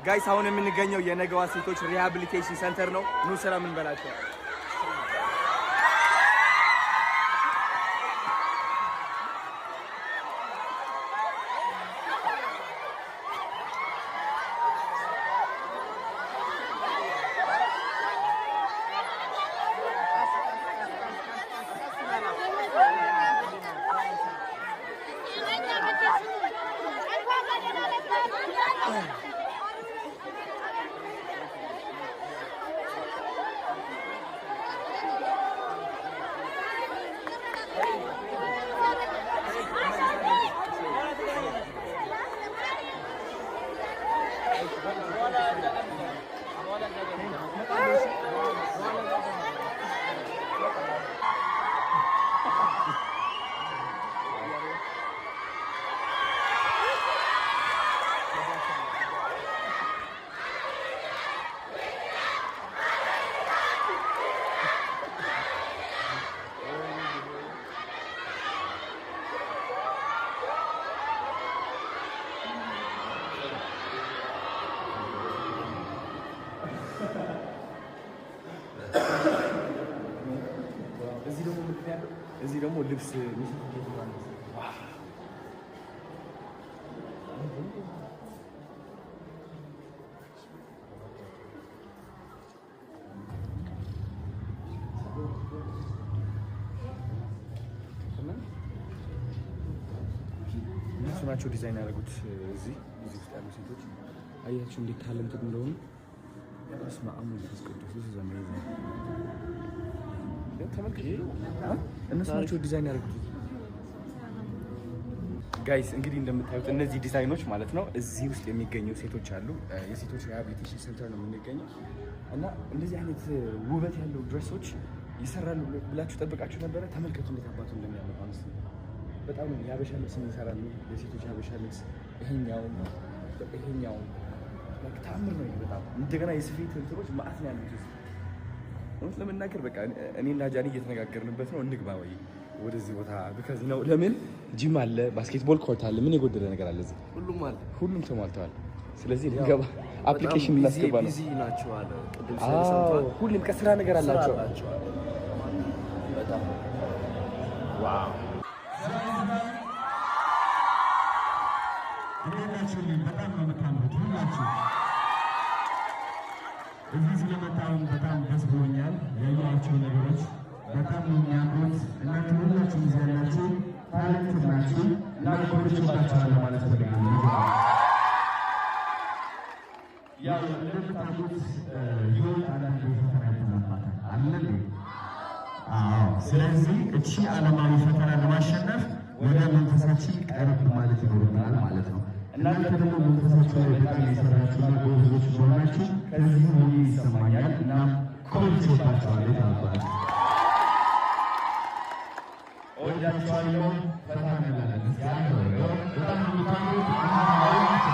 ጋይስ አሁን የምንገኘው የነገዋ ሴቶች ሪሃቢሊቴሽን ሴንተር ነው። ኑ ስራ ምን በላቸው። እዚህ ደግሞ ልብስ እነሱ ናቸው ዲዛይን ያደረጉት። እዚህ ውስጥ ያሉ ሴቶች አያችሁ እንዴት ታለንትድ እንደሆኑ። እስማ አሙል ቅዱስ ዘመን እነሱ ናቸው ዲዛይን ያደረጉት። ጋይስ እንግዲህ እንደምታዩት እነዚህ ዲዛይኖች ማለት ነው እዚህ ውስጥ የሚገኙ ሴቶች አሉ። የሴቶች ሪሃቢሊቴሽን ሴንተር ነው የምንገኘው እና እንደዚህ አይነት ውበት ያለው ድሬሶች ይሰራሉ ብላችሁ ጠብቃችሁ ነበረ? ተመልከቱ እንዴት አባቱ እንደሚያምር ማለት ነው። በጣም የሀበሻ ልብስ ይሰራሉ፣ የሴቶች የሀበሻ ልብስ። ይሄኛው ታምር ነው በጣም። እንደገና የስፌት እንትኖች ማአት ነው ያሉት። እውነት ለመናገር በቃ እኔና ጃኒ እየተነጋገርንበት ነው። እንግባ ወይ ወደዚህ ቦታ ቢካዝ ነው። ለምን ጂም አለ፣ ባስኬትቦል ኮርት አለ። ምን የጎደለ ነገር አለ? እዚህ ሁሉም አለ፣ ሁሉም ተሟልተዋል። ስለዚህ ልንገባ አፕሊኬሽን እናስገባ ነው። ቢዚ ናቸው አለ ቅድም ሰምቷል። ሁሉም ከስራ ነገር አላቸው በጣም ዋው። በጣም ነው የምታምሩት ሁላችሁ። እዚህ ስለመጣሁም በጣም ደስ ብሎኛል። ያየኋቸው ነገሮች በጣም ነው የሚያምሩት። እናንተ ሁላችሁ እዚህ ያላችሁ ታለንት ናችሁ እና ኮርችባችኋለሁ ማለት ፈልጋለሁ። ያው እንደምታውቁት ህይወት አንዳንድ ፈተና ይተናባታል አለ። ስለዚህ እቺ ዓለማዊ ፈተና ለማሸነፍ ወደ መንፈሳችን ቀረብ ማለት ይኖርብናል ማለት ነው። እናንተ ደግሞ መንፈሳችሁ ላይ በጣም የሰራችሁና ጎበዞች ስለሆናችሁ ከዚህ ሆኜ ይሰማኛል እና ኮርችባችኋለሁ ታባል ወዳችኋለሁ። ፈታ እንላለን። በጣም የምታምሩት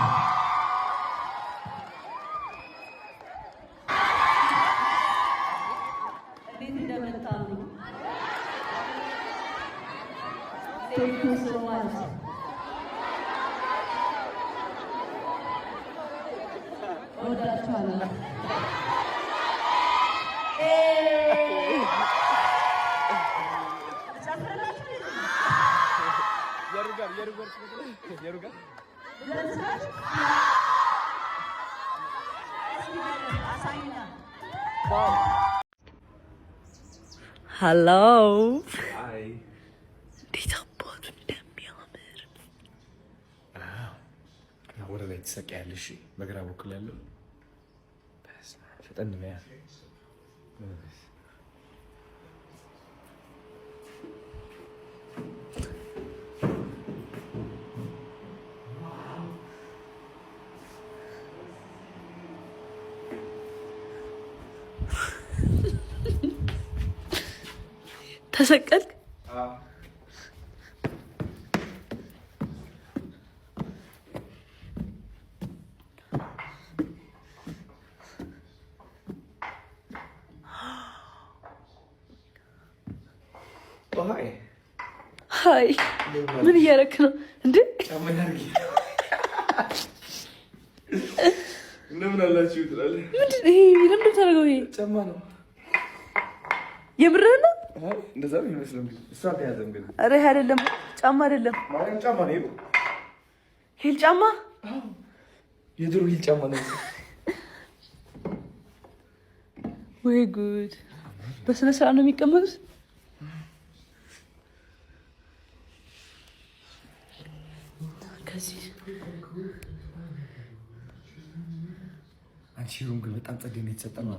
እንዴት እንደመጣሉ ቴንክ ዩ ሶ ማች። ወዳችኋለሁ። ሄሎ አይ እንዴት አባቱ እንደሚያምር ወደ ላይ ትሰቂያለሽ። በግራ በኩል ያለው ፈጠን በያ ተሰቀልክ? ሀይ ምን እያደረክ ነው እንዴ? ነው እንደምን አላችሁ ትላለህ። ምንድን ነው ይሄ? ለምንድን ነው የምታደርገው? ይሄ ጫማ ነው። የምርህን ነው? እንደዛ ነው የሚመስለው። እንግዲህ እሷ አልተያዘም ግን። ኧረ ይሄ አይደለም፣ ጫማ አይደለም። ማርያም ጫማ ነው። ሂል ጫማ፣ የድሮ ሂል ጫማ ነው። ወይ ጉድ! በስነ ስርዓት ነው የሚቀመጡት። ከዚህ አንቺ ሩም ግን በጣም ጸዴ ነው የተሰጠ ነው።